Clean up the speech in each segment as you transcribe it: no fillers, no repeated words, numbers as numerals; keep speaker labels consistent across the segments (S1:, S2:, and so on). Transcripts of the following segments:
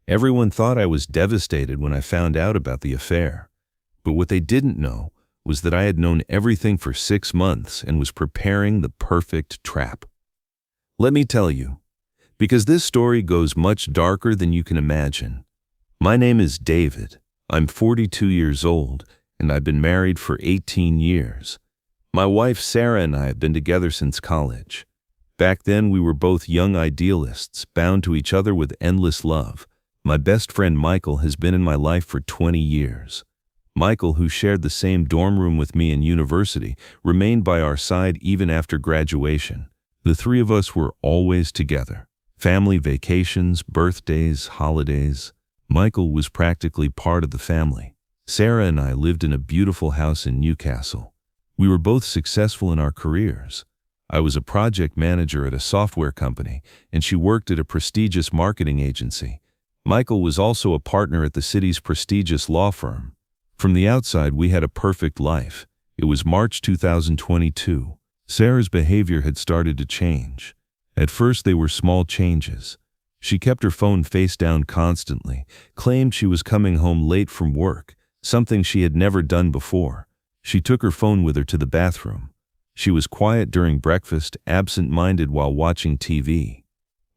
S1: Everyone thought I was devastated when I found out about the affair. But what they didn't know was that I had known everything for 6 months and was preparing the perfect trap. Let me tell you, because this story goes much darker than you can imagine. My name is David. I'm 42 years old, and I've been married for 18 years. My wife Sarah and I have been together since college. Back then, we were both young idealists, bound to each other with endless love. My best friend Michael has been in my life for 20 years. Michael, who shared the same dorm room with me in university, remained by our side even after graduation. The three of us were always together. Family vacations, birthdays, holidays. Michael was practically part of the family. Sarah and I lived in a beautiful house in Newcastle. We were both successful in our careers. I was a project manager at a software company, and she worked at a prestigious marketing agency. Michael was also a partner at the city's prestigious law firm. From the outside, we had a perfect life. It was March 2022. Sarah's behavior had started to change. At first, they were small changes. She kept her phone face down constantly, claimed she was coming home late from work, something she had never done before. She took her phone with her to the bathroom. She was quiet during breakfast, absent-minded while watching TV.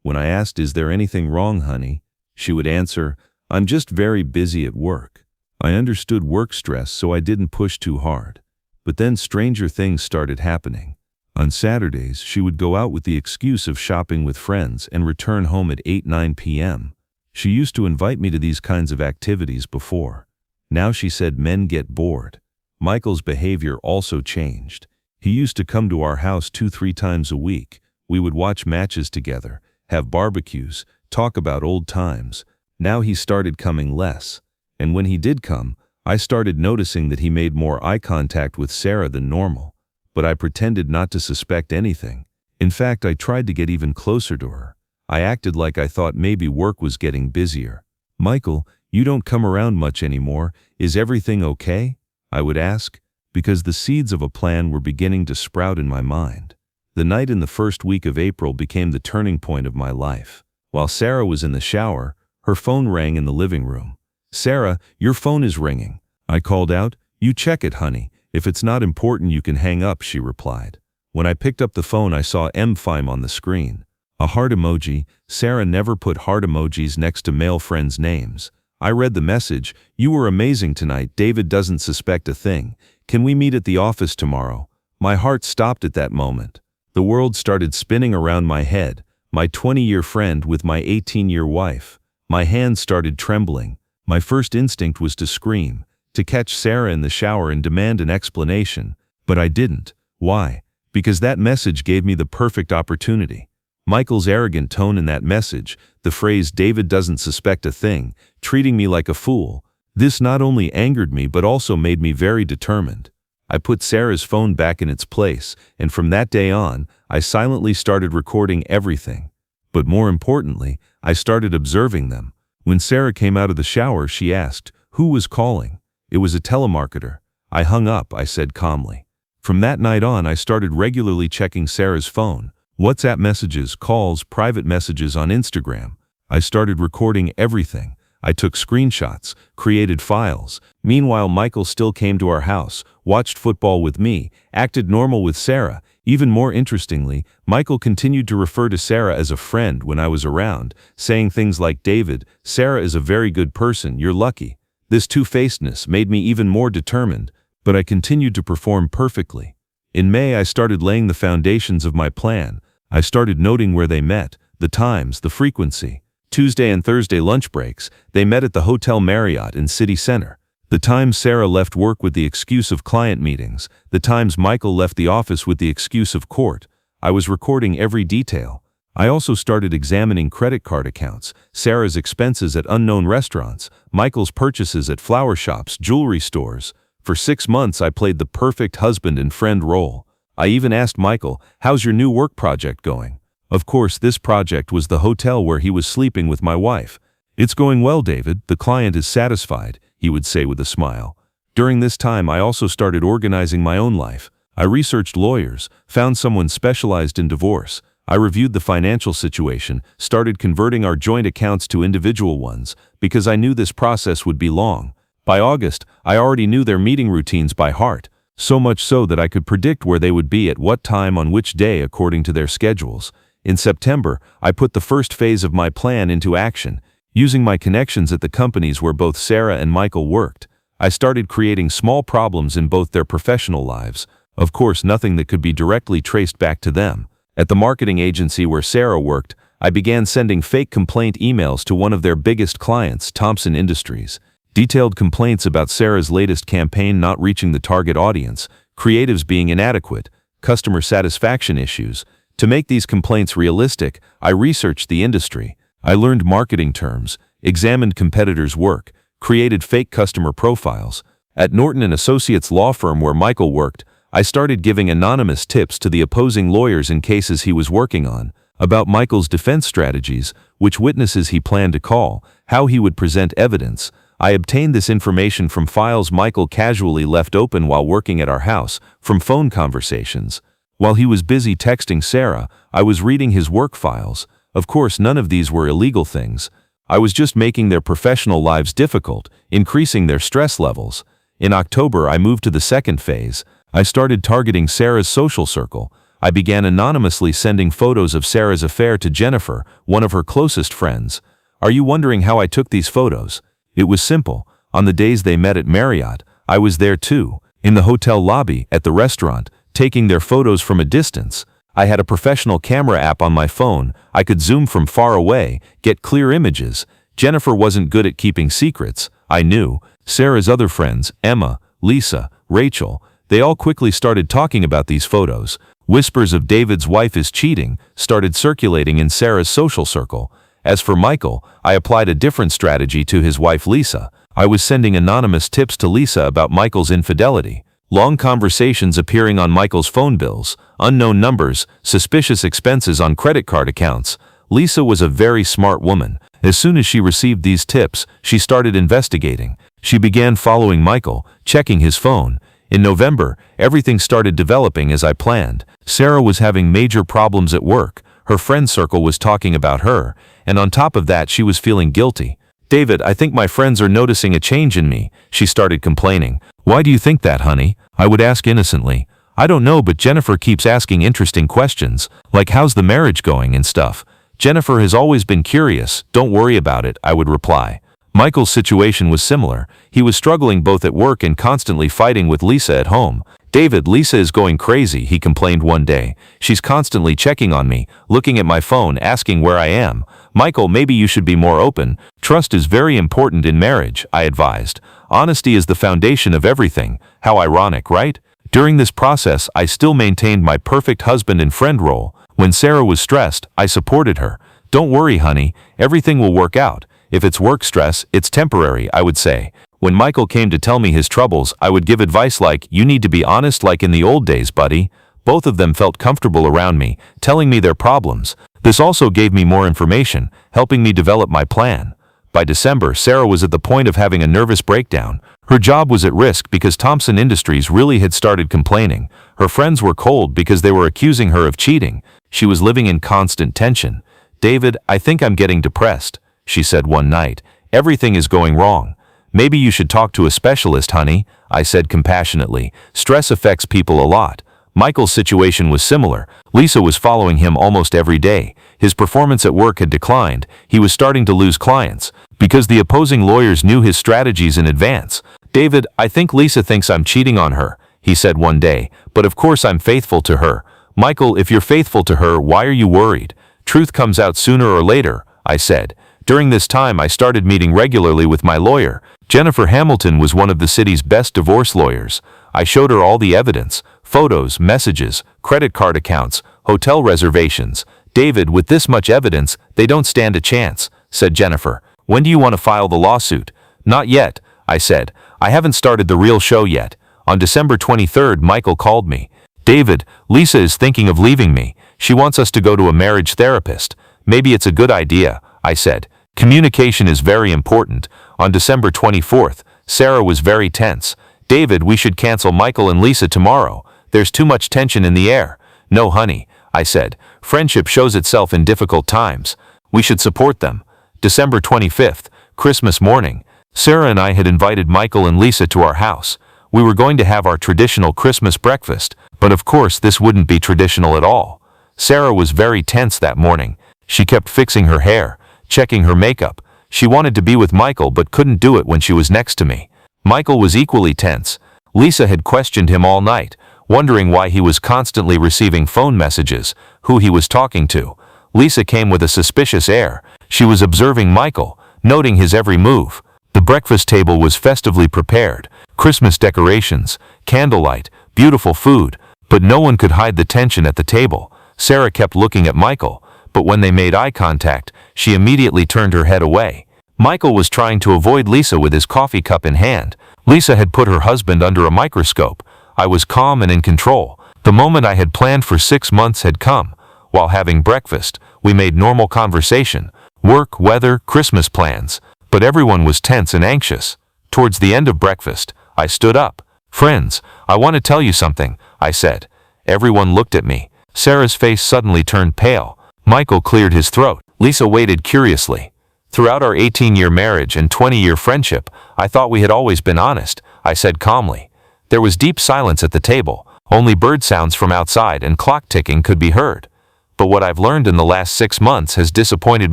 S1: When I asked, "Is there anything wrong, honey?" she would answer, "I'm just very busy at work." I understood work stress, so I didn't push too hard. But then stranger things started happening. On Saturdays, she would go out with the excuse of shopping with friends and return home at 8-9 p.m. She used to invite me to these kinds of activities before. Now she said men get bored. Michael's behavior also changed. He used to come to our house 2-3 times a week. We would watch matches together, have barbecues, talk about old times. Now he started coming less. And when he did come, I started noticing that he made more eye contact with Sarah than normal. But I pretended not to suspect anything. In fact, I tried to get even closer to her. I acted like I thought maybe work was getting busier. "Michael, you don't come around much anymore. Is everything okay?" I would ask, because the seeds of a plan were beginning to sprout in my mind. The night in the first week of April became the turning point of my life. While Sarah was in the shower, her phone rang in the living room. "Sarah, your phone is ringing." I called out. "You check it, honey. If it's not important, you can hang up," she replied. When I picked up the phone, I saw M5 on the screen. A heart emoji. Sarah never put heart emojis next to male friends' names. I read the message. "You were amazing tonight. David doesn't suspect a thing. Can we meet at the office tomorrow?" My heart stopped at that moment. The world started spinning around my head. My 20-year friend with my 18-year wife. My hands started trembling. My first instinct was to scream, to catch Sarah in the shower and demand an explanation. But I didn't. Why? Because that message gave me the perfect opportunity. Michael's arrogant tone in that message, the phrase "David doesn't suspect a thing," treating me like a fool. This not only angered me but also made me very determined. I put Sarah's phone back in its place, and from that day on, I silently started recording everything. But more importantly, I started observing them. When Sarah came out of the shower, she asked, "Who was calling?" It was a telemarketer. I hung up, I said calmly. From that night on, I started regularly checking Sarah's phone. WhatsApp messages, calls, private messages on Instagram. I started recording everything. I took screenshots, created files. Meanwhile, Michael still came to our house, watched football with me, acted normal with Sarah. Even more interestingly, Michael continued to refer to Sarah as a friend when I was around, saying things like, "David, Sarah is a very good person, you're lucky." This two-facedness made me even more determined, but I continued to perform perfectly. In May, I started laying the foundations of my plan. I started noting where they met, the times, the frequency. Tuesday and Thursday lunch breaks, they met at the Hotel Marriott in City Center. The times Sarah left work with the excuse of client meetings, the times Michael left the office with the excuse of court. I was recording every detail. I also started examining credit card accounts, Sarah's expenses at unknown restaurants, Michael's purchases at flower shops, jewelry stores. For 6 months, I played the perfect husband and friend role. I even asked Michael, "How's your new work project going?" Of course, this project was the hotel where he was sleeping with my wife. "It's going well, David. The client is satisfied," he would say with a smile. During this time, I also started organizing my own life. I researched lawyers, found someone specialized in divorce. I reviewed the financial situation, started converting our joint accounts to individual ones, because I knew this process would be long. By August, I already knew their meeting routines by heart, so much so that I could predict where they would be at what time on which day according to their schedules. In September, I put the first phase of my plan into action, using my connections at the companies where both Sarah and Michael worked. I started creating small problems in both their professional lives, of course nothing that could be directly traced back to them. At the marketing agency where Sarah worked, I began sending fake complaint emails to one of their biggest clients, Thompson Industries. Detailed complaints about Sarah's latest campaign not reaching the target audience, creatives being inadequate, customer satisfaction issues. To make these complaints realistic, I researched the industry. I learned marketing terms, examined competitors' work, created fake customer profiles. At Norton & Associates law firm where Michael worked, I started giving anonymous tips to the opposing lawyers in cases he was working on, about Michael's defense strategies, which witnesses he planned to call, how he would present evidence. I obtained this information from files Michael casually left open while working at our house, from phone conversations. While he was busy texting Sarah, I was reading his work files. Of course, none of these were illegal things. I was just making their professional lives difficult, increasing their stress levels. In October, I moved to the second phase. I started targeting Sarah's social circle. I began anonymously sending photos of Sarah's affair to Jennifer, one of her closest friends. Are you wondering how I took these photos? It was simple. On the days they met at Marriott, I was there too, in the hotel lobby, at the restaurant, taking their photos from a distance. I had a professional camera app on my phone. I could zoom from far away, get clear images. Jennifer wasn't good at keeping secrets. I knew. Sarah's other friends, Emma, Lisa, Rachel, they all quickly started talking about these photos. Whispers of David's wife is cheating started circulating in Sarah's social circle. As for Michael, I applied a different strategy to his wife Lisa. I was sending anonymous tips to Lisa about Michael's infidelity. Long conversations appearing on Michael's phone bills, unknown numbers, suspicious expenses on credit card accounts. Lisa was a very smart woman. As soon as she received these tips, she started investigating. She began following Michael, checking his phone. In November, everything started developing as I planned. Sarah was having major problems at work. Her friend circle was talking about her, and on top of that she was feeling guilty. "David, I think my friends are noticing a change in me," she started complaining. "Why do you think that, honey?" I would ask innocently. "I don't know, but Jennifer keeps asking interesting questions, like how's the marriage going and stuff." "Jennifer has always been curious, don't worry about it," I would reply. Michael's situation was similar. He was struggling both at work and constantly fighting with Lisa at home. "David, Lisa is going crazy," he complained one day. "She's constantly checking on me, looking at my phone, asking where I am." "Michael, maybe you should be more open. Trust is very important in marriage," I advised. "Honesty is the foundation of everything." How ironic, right? During this process, I still maintained my perfect husband and friend role. When Sarah was stressed, I supported her. "Don't worry, honey, everything will work out. If it's work stress, it's temporary," I would say. When Michael came to tell me his troubles, I would give advice like, "You need to be honest like in the old days, buddy." Both of them felt comfortable around me, telling me their problems. This also gave me more information, helping me develop my plan. By December, Sarah was at the point of having a nervous breakdown. Her job was at risk because Thompson Industries really had started complaining. Her friends were cold because they were accusing her of cheating. She was living in constant tension. "David, I think I'm getting depressed," she said one night. "Everything is going wrong." "Maybe you should talk to a specialist, honey," I said compassionately. Stress affects people a lot. Michael's situation was similar. Lisa was following him almost every day. His performance at work had declined. He was starting to lose clients because the opposing lawyers knew his strategies in advance. "David, I think Lisa thinks I'm cheating on her," he said one day, "but of course I'm faithful to her." "Michael, if you're faithful to her, why are you worried? Truth comes out sooner or later," I said. During this time, I started meeting regularly with my lawyer. Jennifer Hamilton was one of the city's best divorce lawyers. I showed her all the evidence, photos, messages, credit card accounts, hotel reservations. "David, with this much evidence, they don't stand a chance," said Jennifer. "When do you want to file the lawsuit?" "Not yet," I said. "I haven't started the real show yet." On December 23rd, Michael called me. "David, Lisa is thinking of leaving me. She wants us to go to a marriage therapist." "Maybe it's a good idea," I said. Communication is very important. On December 24th, Sarah was very tense. "David, we should cancel Michael and Lisa tomorrow. There's too much tension in the air." "No, honey," I said.
S2: Friendship shows itself in difficult times. We should support them. December 25th, Christmas morning. Sarah and I had invited Michael and Lisa to our house. We were going to have our traditional Christmas breakfast, but of course this wouldn't be traditional at all. Sarah was very tense that morning. She kept fixing her hair, checking her makeup. She wanted to be with Michael but couldn't do it when she was next to me. Michael was equally tense. Lisa had questioned him all night, wondering why he was constantly receiving phone messages, who he was talking to. Lisa came with a suspicious air. She was observing Michael, noting his every move. The breakfast table was festively prepared, Christmas decorations, candlelight, beautiful food, but no one could hide the tension at the table. Sarah kept looking at Michael, but when they made eye contact, she immediately turned her head away. Michael was trying to avoid Lisa with his coffee cup in hand. Lisa had put her husband under a microscope. I was calm and in control. The moment I had planned for 6 months had come. While having breakfast, we made normal conversation, work, weather, Christmas plans, but everyone was tense and anxious. Towards the end of breakfast, I stood up. "Friends, I want to tell you something," I said. Everyone looked at me. Sarah's face suddenly turned pale. Michael cleared his throat. Lisa waited curiously. "Throughout our 18-year marriage and 20-year friendship, I thought we had always been honest," I said calmly. There was deep silence at the table. Only bird sounds from outside and clock ticking could be heard. "But what I've learned in the last 6 months has disappointed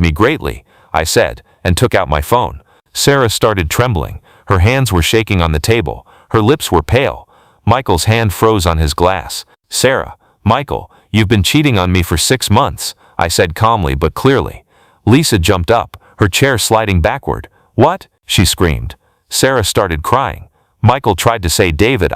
S2: me greatly," I said, and took out my phone. Sarah started trembling. Her hands were shaking on the table. Her lips were pale. Michael's hand froze on his glass. "Sarah, Michael, you've been cheating on me for 6 months," I said calmly but clearly. Lisa jumped up, her chair sliding backward. "What?" she screamed. Sarah started crying. Michael tried to say David,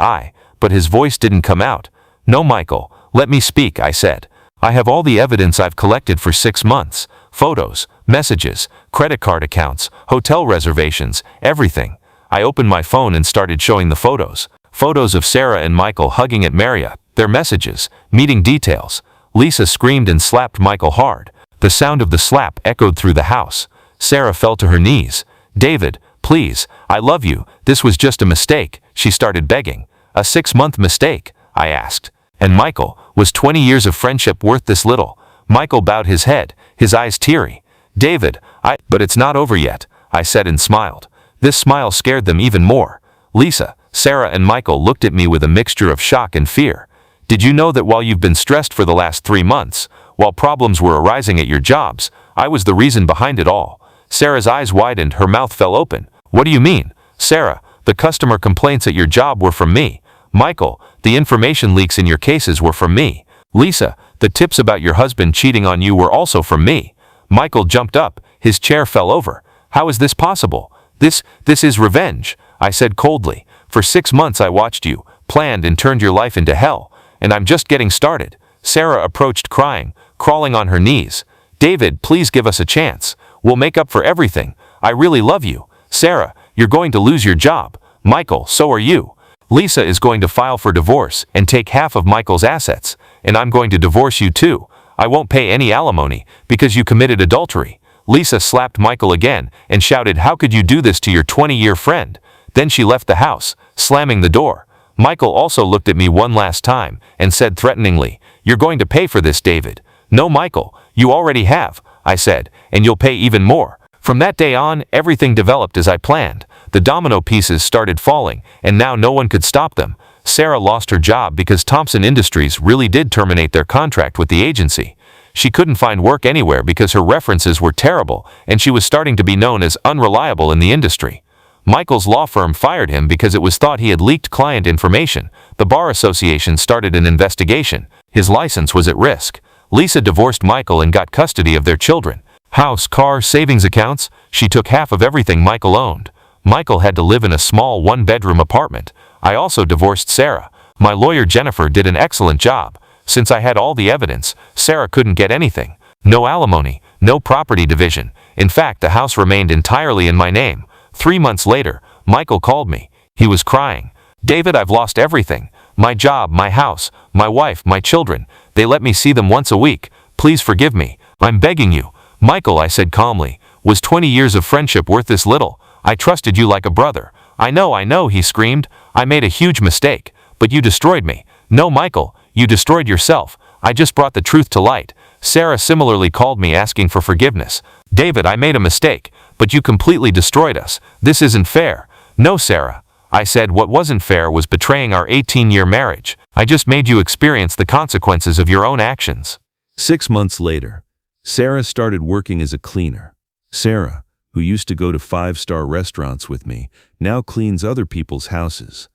S2: but his voice didn't come out. "No, Michael, let me speak," I said. "I have all the evidence I've collected for 6 months. Photos, messages, credit card accounts, hotel reservations, everything." I opened my phone and started showing the photos. Photos of Sarah and Michael hugging at Marriott, their messages, meeting details. Lisa screamed and slapped Michael hard. The sound of the slap echoed through the house. Sarah fell to her knees. "David, please, I love you, this was just a mistake," she started begging. "A 6-month mistake?" I asked. "And Michael, was 20 years of friendship worth this little?" Michael bowed his head, his eyes teary. "David, but it's not over yet," I said and smiled. This smile scared them even more. Lisa, Sarah and Michael looked at me with a mixture of shock and fear. "Did you know that while you've been stressed for the last 3 months, while problems were arising at your jobs, I was the reason behind it all?" Sarah's eyes widened, her mouth fell open. "What do you mean?" "Sarah, the customer complaints at your job were from me. Michael, the information leaks in your cases were from me. Lisa, the tips about your husband cheating on you were also from me." Michael jumped up, his chair fell over. "How is this possible? This is revenge," I said coldly. "For 6 months I watched you, planned and turned your life into hell, and I'm just getting started." Sarah approached crying, crawling on her knees. "David, please give us a chance. We'll make up for everything. I really love you." "Sarah, you're going to lose your job." "Michael, so are you." "Lisa is going to file for divorce and take half of Michael's assets, and I'm going to divorce you too. I won't pay any alimony because you committed adultery." Lisa slapped Michael again and shouted, "How could you do this to your 20-year friend?" Then she left the house, slamming the door. Michael also looked at me one last time and said threateningly, "You're going to pay for this, David." "No, Michael, you already have," I said, "and you'll pay even more." From that day on, everything developed as I planned. The domino pieces started falling, and now no one could stop them. Sarah lost her job because Thompson Industries really did terminate their contract with the agency. She couldn't find work anywhere because her references were terrible, and she was starting to be known as unreliable in the industry. Michael's law firm fired him because it was thought he had leaked client information. The Bar Association started an investigation. His license was at risk. Lisa divorced Michael and got custody of their children. House, car, savings accounts. She took half of everything Michael owned. Michael had to live in a small 1-bedroom apartment. I also divorced Sarah. My lawyer Jennifer did an excellent job. Since I had all the evidence, Sarah couldn't get anything. No alimony, no property division. In fact, the house remained entirely in my name. 3 months later, Michael called me. He was crying. "David, I've lost everything. My job, my house, my wife, my children. They let me see them once a week. Please forgive me. I'm begging you." "Michael," I said calmly, "was 20 years of friendship worth this little? I trusted you like a brother." I know," he screamed. "I made a huge mistake, but you destroyed me." "No, Michael, you destroyed yourself. I just brought the truth to light." Sarah similarly called me asking for forgiveness. David, I made a mistake, but you completely destroyed us. This isn't fair. No, Sarah. I said what wasn't fair was betraying our 18-year marriage. I just made you experience the consequences of your own actions.
S1: 6 months later, Sarah started working as a cleaner. Sarah, who used to go to 5-star restaurants with me, now cleans other people's houses.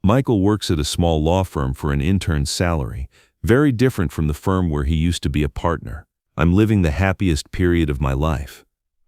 S1: Michael works at a small law firm for an intern's salary, very different from the firm where he used to be a partner. I'm living the happiest period of my life.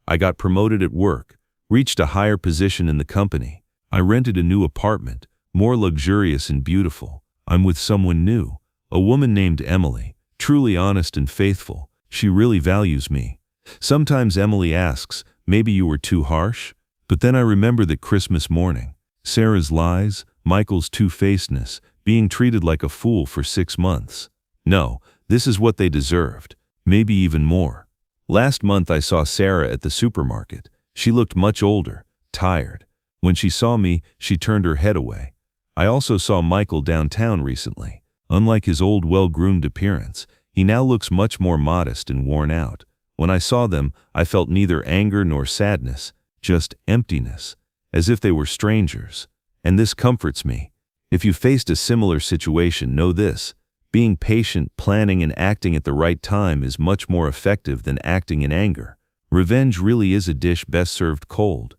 S1: I got promoted at work, reached a higher position in the company. I rented a new apartment, more luxurious and beautiful. I'm with someone new, a woman named Emily, truly honest and faithful. She really values me. Sometimes Emily asks, maybe you were too harsh? But then I remember that Christmas morning, Sarah's lies, Michael's two-facedness, being treated like a fool for 6 months. No, this is what they deserved, maybe even more. Last month I saw Sarah at the supermarket. She looked much older, tired. When she saw me, she turned her head away. I also saw Michael downtown recently. Unlike his old well-groomed appearance, he now looks much more modest and worn out. When I saw them, I felt neither anger nor sadness, just emptiness, as if they were strangers. And this comforts me. If you faced a similar situation, know this: being patient, planning, and acting at the right time is much more effective than acting in anger. Revenge really is a dish best served cold.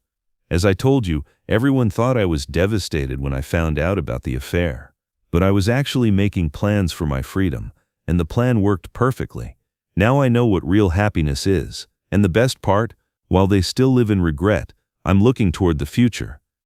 S1: As I told you, everyone thought I was devastated when I found out about the affair. But I was actually making plans for my freedom, and the plan worked perfectly. Now I know what real happiness is. And the best part, while they still live in regret, I'm looking toward the future.